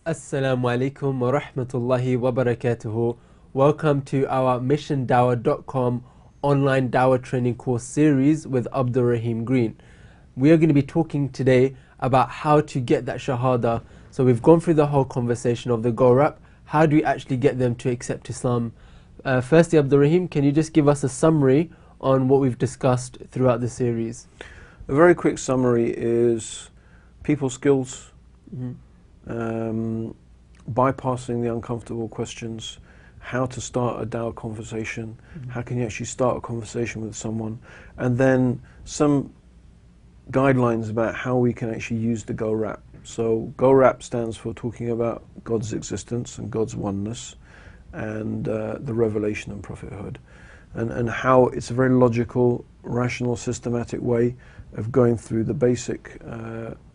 Assalamu alaikum wa rahmatullahi wa barakatuhu. Welcome to our missiondawah.com online Dawah training course series with Abdul Rahim Green. We are going to be talking today about how to get that Shahadah. So we've gone through the whole conversation of the Gawrap. How do we actually get them to accept Islam? Firstly, Abdul Rahim, can you just give us a summary on what we've discussed throughout the series? A very quick summary is people skills, bypassing the uncomfortable questions, how to start a Dawah conversation, how can you actually start a conversation with someone, and then some guidelines about how we can actually use the Gawrap. So Gawrap stands for talking about God's existence and God's oneness and the revelation and prophethood, and how it's a very logical, rational, systematic way of going through the basic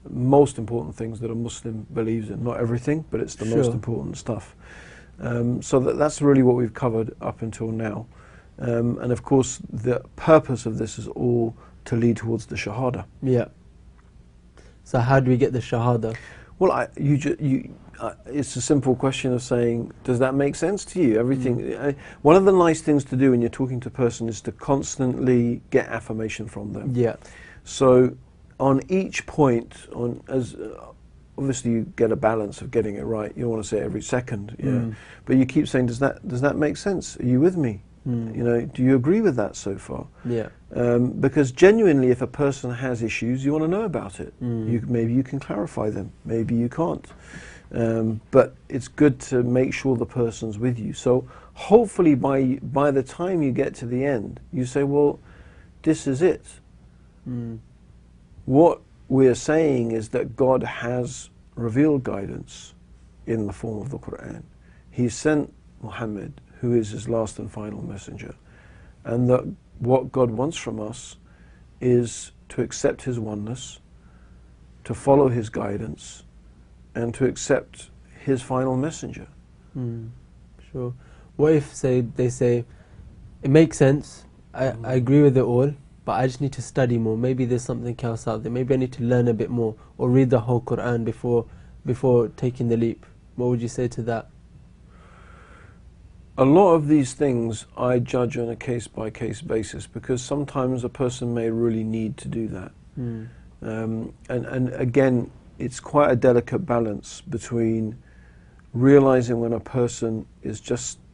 most important things that a Muslim believes in. Not everything, but it's the most important stuff. So that's really what we've covered up until now. And of course, the purpose of this is all to lead towards the Shahadah. Yeah. So how do we get the Shahadah? Well, it's a simple question of saying, does that make sense to you? Everything. One of the nice things to do when you're talking to a person is to constantly get affirmation from them. Yeah. So on each point, obviously you get a balance of getting it right. You don't want to say it every second, but you keep saying, does that make sense? Are you with me? You know, do you agree with that so far? Yeah. Because genuinely, if a person has issues, you want to know about it. Maybe you can clarify them. Maybe you can't. But it's good to make sure the person's with you. So hopefully, by the time you get to the end, you say, well, this is it. What we're saying is that God has revealed guidance in the form of the Quran. He sent Muhammad, who is his last and final messenger, and that what God wants from us is to accept his oneness, to follow his guidance, and to accept his final messenger. Sure. What if they say, it makes sense, I agree with it all, but I just need to study more. Maybe there's something else out there. Maybe I need to learn a bit more or read the whole Quran before taking the leap. What would you say to that? A lot of these things I judge on a case-by-case basis, because sometimes a person may really need to do that. And again, it's quite a delicate balance between realizing when a person is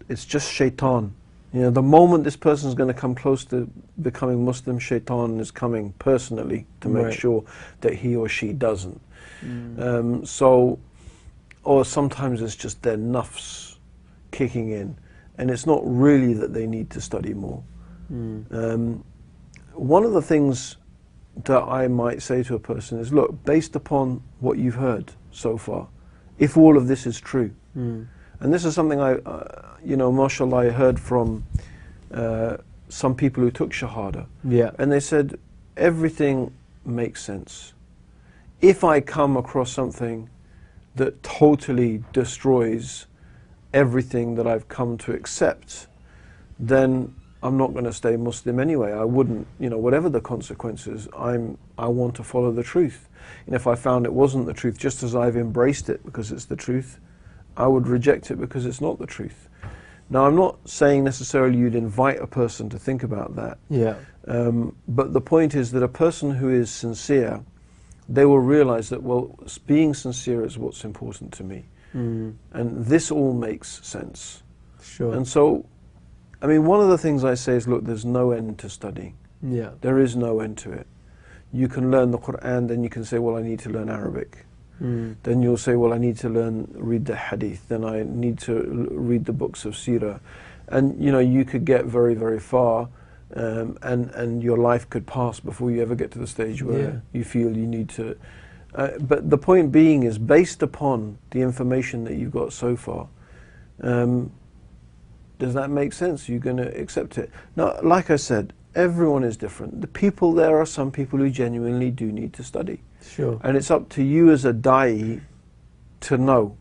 it's just shaitan. You know, the moment this person is going to come close to becoming Muslim, shaitan is coming personally to make sure that he or she doesn't. Or sometimes it's just their nafs kicking in, and it's not really that they need to study more. One of the things that I might say to a person is, look, based upon what you've heard so far, if all of this is true, and this is something mashallah, I heard from some people who took Shahadah. Yeah. And they said, everything makes sense. If I come across something that totally destroys everything that I've come to accept, then I'm not going to stay Muslim anyway. I wouldn't, whatever the consequences, I want to follow the truth. And if I found it wasn't the truth, just as I've embraced it because it's the truth, I would reject it because it's not the truth. Now, I'm not saying necessarily you'd invite a person to think about that. Yeah. But the point is that a person who is sincere, they will realize that, well, being sincere is what's important to me. And this all makes sense. Sure. And so, I mean, one of the things I say is, look, there's no end to studying. Yeah. There is no end to it. You can learn the Quran, then you can say, well, I need to learn Arabic. Then you'll say, well, I need to read the hadith, then I need to read the books of seerah. And you could get very, very far, and your life could pass before you ever get to the stage where you feel you need to. But the point being is, based upon the information that you've got so far, does that make sense? Are you going to accept it? Now, like I said, everyone is different. There are some people who genuinely do need to study. Sure. And it's up to you as a da'i to know.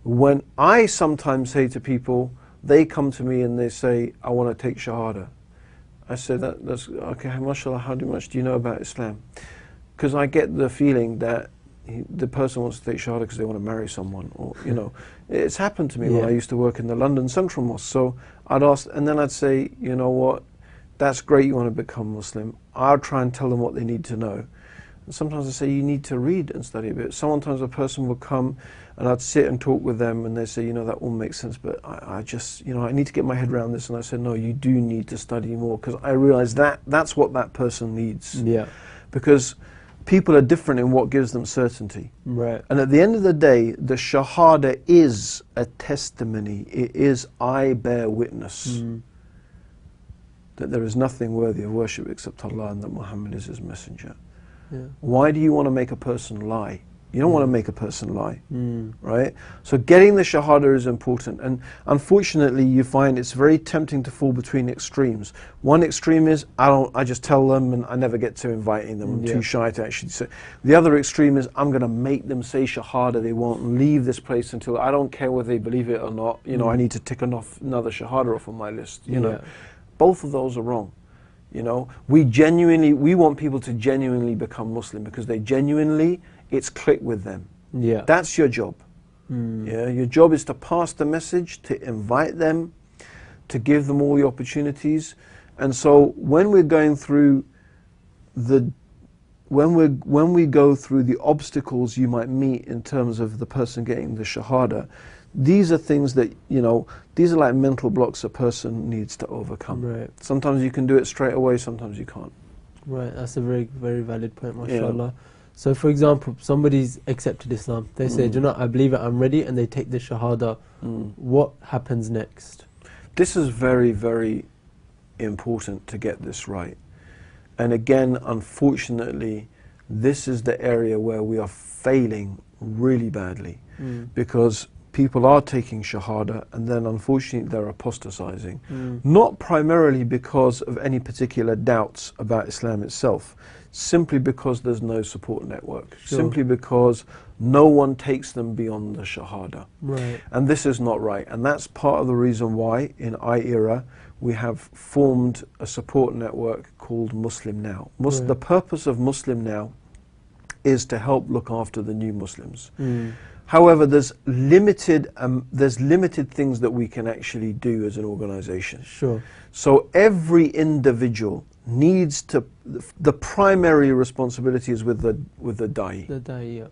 When I sometimes say to people, they come to me and they say, I want to take Shahadah. I said, that's okay, mashallah, how much do you know about Islam? Because I get the feeling that the person wants to take Shahadah because they want to marry someone, or, you know, it's happened to me when I used to work in the London Central Mosque. So I'd ask, and then I'd say, you know what, that's great, you want to become Muslim. I'll try and tell them what they need to know. And sometimes I say, you need to read and study a bit. Sometimes a person will come and I'd sit and talk with them and they say, you know, that all makes sense, but I just, you know, I need to get my head around this. And I said, no, you do need to study more, because I realize that's what that person needs. Yeah. Because people are different in what gives them certainty. Right. And at the end of the day, the Shahada is a testimony. It is, I bear witness that there is nothing worthy of worship except Allah, and that Muhammad is his messenger. Yeah. Why do you want to make a person lie? You don't want to make a person lie, right? So getting the Shahada is important. And unfortunately, you find it's very tempting to fall between extremes. One extreme is, I just tell them and I never get to inviting them. I'm too shy to actually say. The other extreme is, I'm going to make them say Shahada. They won't leave this place until, I don't care whether they believe it or not. You know, I need to tick another Shahada off on my list, you know. Both of those are wrong. You know, we want people to genuinely become Muslim, because they genuinely, it's clicked with them. Yeah. That's your job. Yeah, your job is to pass the message, to invite them, to give them all the opportunities. And so when we're going through when we go through the obstacles you might meet in terms of the person getting the Shahada, these are things that, you know, these are like mental blocks a person needs to overcome. Right. Sometimes you can do it straight away, sometimes you can't. Right, that's a very, very valid point, mashallah. Yeah. So for example, somebody's accepted Islam, they say, do you know, I believe it, I'm ready, and they take the Shahada. What happens next? This is very, very important to get this right. And again, unfortunately, this is the area where we are failing really badly, because people are taking Shahada and then unfortunately they're apostatizing. Not primarily because of any particular doubts about Islam itself, simply because there's no support network, simply because no one takes them beyond the Shahada. Right. And this is not right. And that's part of the reason why in I-ERA we have formed a support network called Muslim Now. The purpose of Muslim Now is to help look after the new Muslims. However, there's limited things that we can actually do as an organization. Sure. So every individual needs to, the primary responsibility is with the da'i. The da'i, yeah.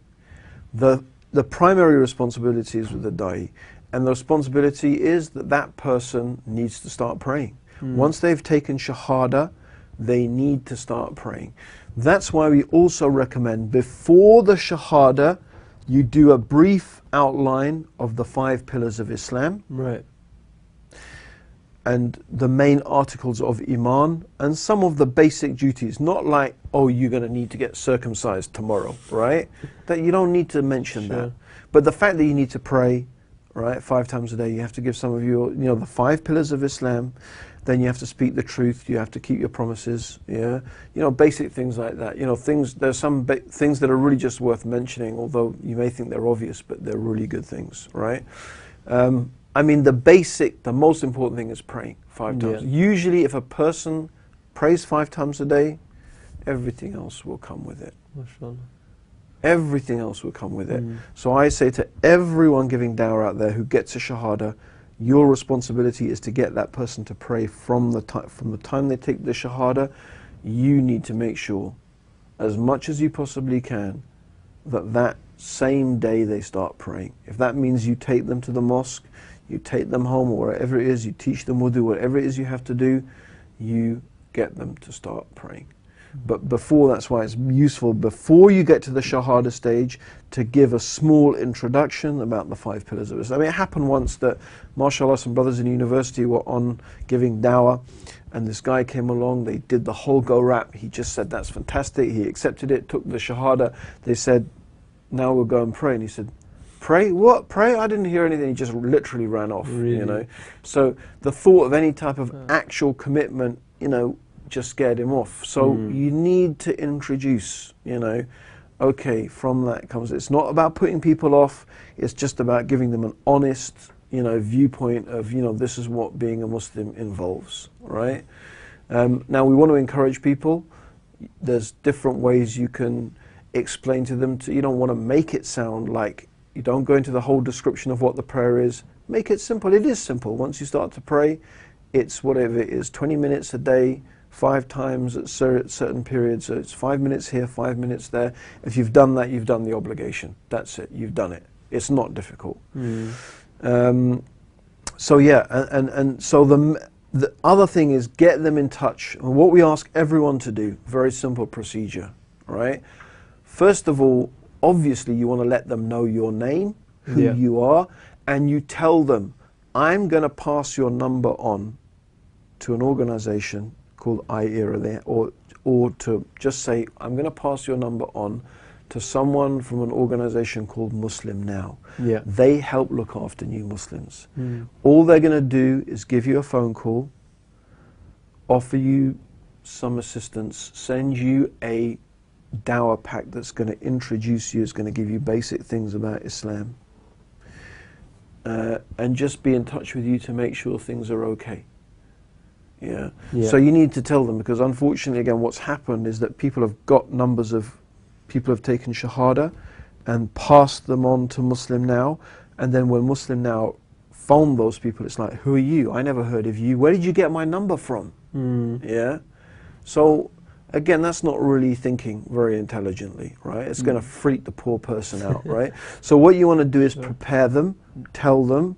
The primary responsibility is with the da'i. And the responsibility is that that person needs to start praying. Once they've taken Shahada, they need to start praying. That's why we also recommend, before the Shahada, you do a brief outline of the 5 pillars of Islam. Right. And the main articles of Iman, and some of the basic duties. Not like, oh, you're going to need to get circumcised tomorrow, right? That you don't need to mention that. But the fact that you need to pray, right, 5 times a day, you have to give some of your, you know, the 5 pillars of Islam. Then you have to speak the truth, you have to keep your promises, yeah? You know, basic things like that. You know, there's some things that are really just worth mentioning, although you may think they're obvious, but they're really good things, right? I mean, the most important thing is praying 5 times. Yeah. Usually if a person prays 5 times a day, everything else will come with it. MashaAllah. Everything else will come with it. So I say to everyone giving dawah out there who gets a Shahada, your responsibility is to get that person to pray from the time they take the Shahada. You need to make sure, as much as you possibly can, that same day they start praying. If that means you take them to the mosque, you take them home, or wherever it is, you teach them wudu, whatever it is you have to do, you get them to start praying. But before, that's why it's useful, before you get to the Shahada stage, to give a small introduction about the 5 pillars of Islam. I mean, it happened once that, mashallah, some brothers in university were on giving dawah, and this guy came along, they did the whole go rap, he just said, that's fantastic, he accepted it, took the Shahada, they said, now we'll go and pray, and he said, pray? What? Pray? I didn't hear anything, he just literally ran off, really? You know. So the thought of any type of actual commitment, you know, just scared him off. So you need to introduce, you know, okay, from that comes, it's not about putting people off, it's just about giving them an honest, you know, viewpoint of, you know, this is what being a Muslim involves, right? Now we want to encourage people. There's different ways you can explain to them, you don't want to make it sound like, you don't go into the whole description of what the prayer is. Make it simple. It is simple. Once you start to pray, it's whatever it is, 20 minutes a day, 5 times at certain periods. So it's 5 minutes here, 5 minutes there. If you've done that, you've done the obligation. That's it. You've done it. It's not difficult. So yeah, and so the other thing is get them in touch. And what we ask everyone to do, very simple procedure, right? First of all, obviously you want to let them know your name, who you are, and you tell them, I'm going to pass your number on to an organization called IERA there, or to just say, I'm going to pass your number on to someone from an organization called Muslim Now. Yeah. They help look after new Muslims. All they're going to do is give you a phone call, offer you some assistance, send you a Dawah pack that's going to introduce you, is going to give you basic things about Islam, and just be in touch with you to make sure things are okay. Yeah. So you need to tell them, because unfortunately, again, what's happened is that people have got numbers of people have taken Shahadah and passed them on to Muslim Now, and then when Muslim Now phone those people, it's like, who are you? I never heard of you. Where did you get my number from? Yeah. So again, that's not really thinking very intelligently, right? It's going to freak the poor person out, right? So what you want to do is prepare them, tell them,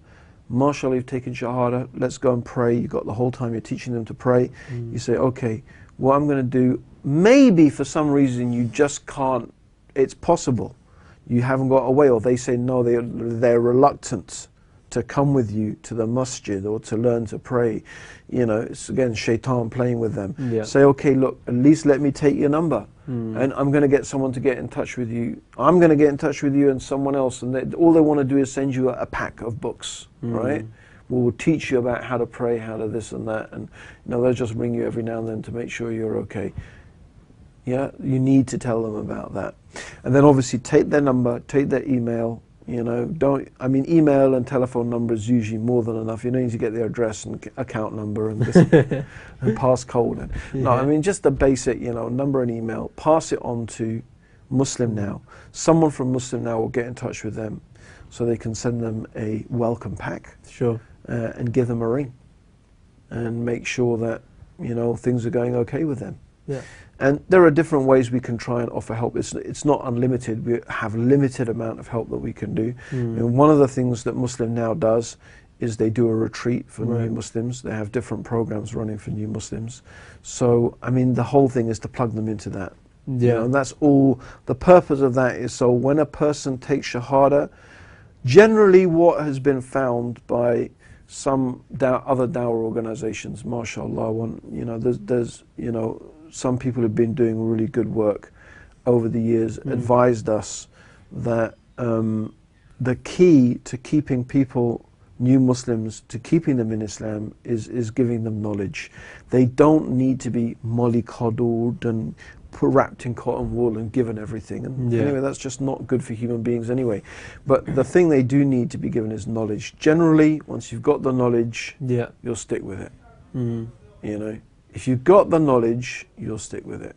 mashallah, you've taken Shahada, let's go and pray. You've got the whole time you're teaching them to pray. You say, okay, what I'm going to do, maybe for some reason you just can't, it's possible. You haven't got a way, or they say no, they're reluctant to come with you to the masjid or to learn to pray. You know, it's again shaitan playing with them. Say, okay, look, at least let me take your number, and I'm going to get someone to get in touch with you. I'm going to get in touch with you and someone else, and all they want to do is send you a pack of books, right? We'll teach you about how to pray, how to this and that, and you know, they'll just ring you every now and then to make sure you're okay. Yeah, you need to tell them about that. And then obviously take their number, take their email, you know, email and telephone number is usually more than enough. You don't need to get their address and account number and this and passcode. And, no, I mean, just the basic, you know, number and email, pass it on to Muslim Now. Someone from Muslim Now will get in touch with them so they can send them a welcome pack. Sure. And give them a ring and make sure that, you know, things are going okay with them. Yeah. And there are different ways we can try and offer help. It's not unlimited. We have a limited amount of help that we can do. And one of the things that Muslim Now does is they do a retreat for new Muslims. They have different programs running for new Muslims. So, I mean, the whole thing is to plug them into that. You know, and that's all. The purpose of that is so when a person takes Shahada, generally what has been found by some other Dawah organizations, mashallah, you know, there's you know, some people have been doing really good work over the years, advised us that the key to keeping people, new Muslims, to keeping them in Islam is giving them knowledge. They don't need to be mollycoddled and wrapped in cotton wool and given everything. And anyway, that's just not good for human beings anyway. But the thing they do need to be given is knowledge. Generally, once you've got the knowledge, you'll stick with it. You know, if you've got the knowledge, you'll stick with it.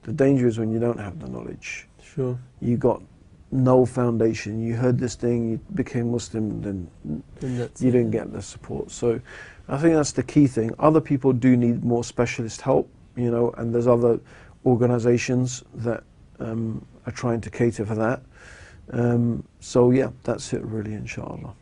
The danger is when you don't have the knowledge. Sure. You got no foundation. You heard this thing, you became Muslim, then you didn't get the support. So I think that's the key thing. Other people do need more specialist help, you know, and there's other organizations that are trying to cater for that. So yeah, that's it really, inshallah.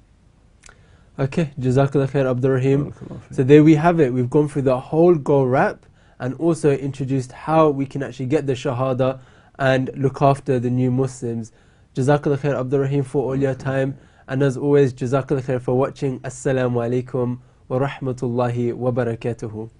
Okay, Jazakallah khair, Abdul Rahim. So there we have it. We've gone through the whole goal wrap and also introduced how we can actually get the Shahada and look after the new Muslims. Jazakallah khair, Abdul Rahim, for all your time. And as always, Jazakallah khair for watching. Assalamu alaikum wa rahmatullahi wa barakatuhu.